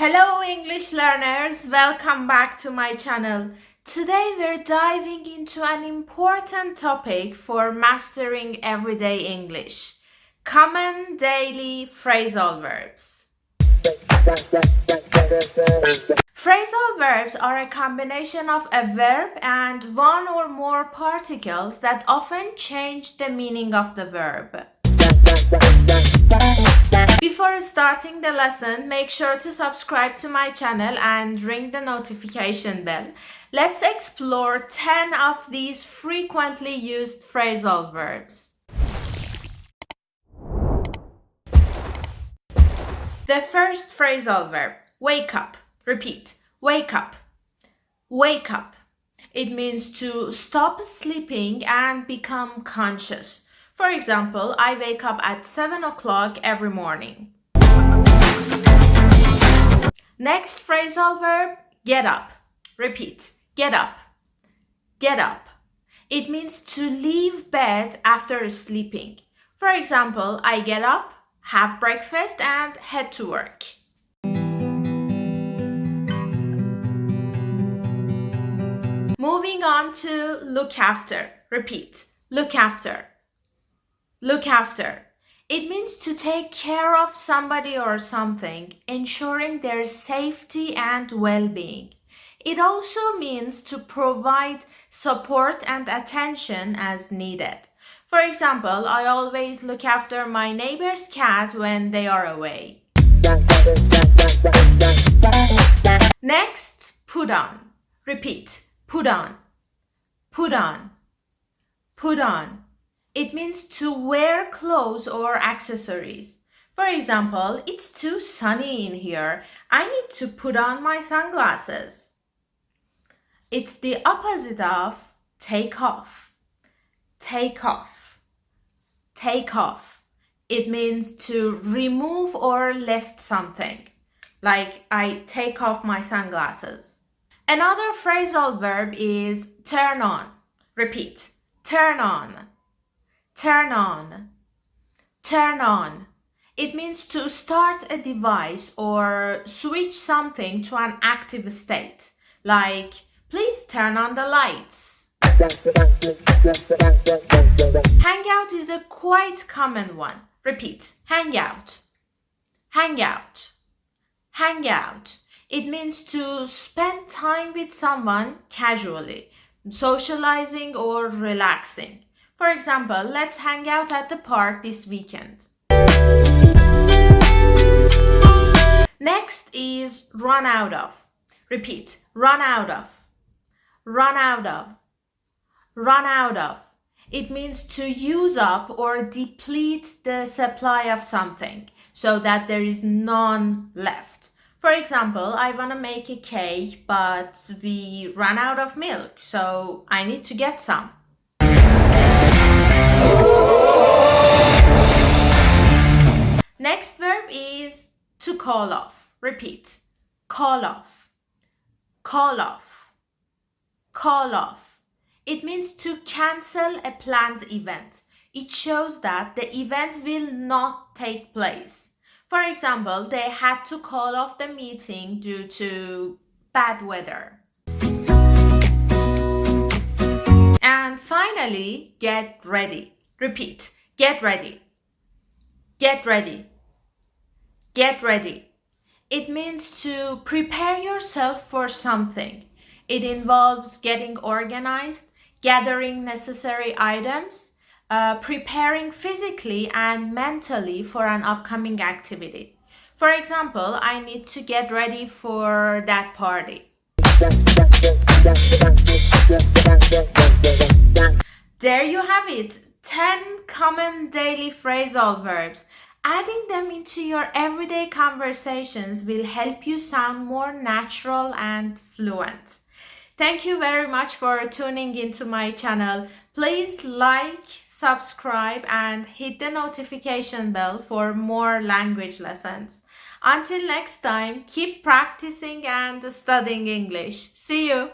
Hello English learners, welcome back to my channel. Today we're diving into an important topic for mastering everyday English. Common Daily Phrasal Verbs. Phrasal verbs are a combination of a verb and one or more particles that often change the meaning of the verb. Before starting the lesson, make sure to subscribe to my channel and ring the notification bell. Let's explore 10 of these frequently used phrasal verbs. The first phrasal verb, wake up. Repeat, wake up. Wake up. It means to stop sleeping and become conscious. For example, I wake up at 7 o'clock every morning. Next phrasal verb, get up. Repeat, get up. Get up. It means to leave bed after sleeping. For example, I get up, have breakfast, and head to work. Moving on to look after. Repeat, look after. Look after. It means to take care of somebody or something, ensuring their safety and well-being. It also means to provide support and attention as needed. For example, I always look after my neighbor's cat when they are away. Next, put on. Repeat, put on. Put on. Put on. It means to wear clothes or accessories. For example, it's too sunny in here. I need to put on my sunglasses. It's the opposite of take off. Take off. Take off. It means to remove or lift something. Like I take off my sunglasses. Another phrasal verb is turn on. Repeat, turn on. Turn on. Turn on. It means to start a device or switch something to an active state. Like, please turn on the lights. Hangout is a quite common one. Repeat, hangout. Hangout. Hangout. It means to spend time with someone casually, socializing or relaxing. For example, let's hang out at the park this weekend. Next is run out of. Repeat, run out of. Run out of. Run out of. It means to use up or deplete the supply of something so that there is none left. For example, I want to make a cake, but we ran out of milk, so I need to get some. Next verb is to call off. Repeat, call off. Call off. Call off. It means to cancel a planned event. It shows that the event will not take place. For example, they had to call off the meeting due to bad weather. And finally, get ready. Repeat, get ready. Get ready. Get ready. It means to prepare yourself for something. It involves getting organized, gathering necessary items, preparing physically and mentally for an upcoming activity. For example, I need to get ready for that party. There you have it, 10 common daily phrasal verbs. Adding them into your everyday conversations will help you sound more natural and fluent. Thank you very much for tuning into my channel. Please like, subscribe, and hit the notification bell for more language lessons. Until next time, keep practicing and studying English. See you!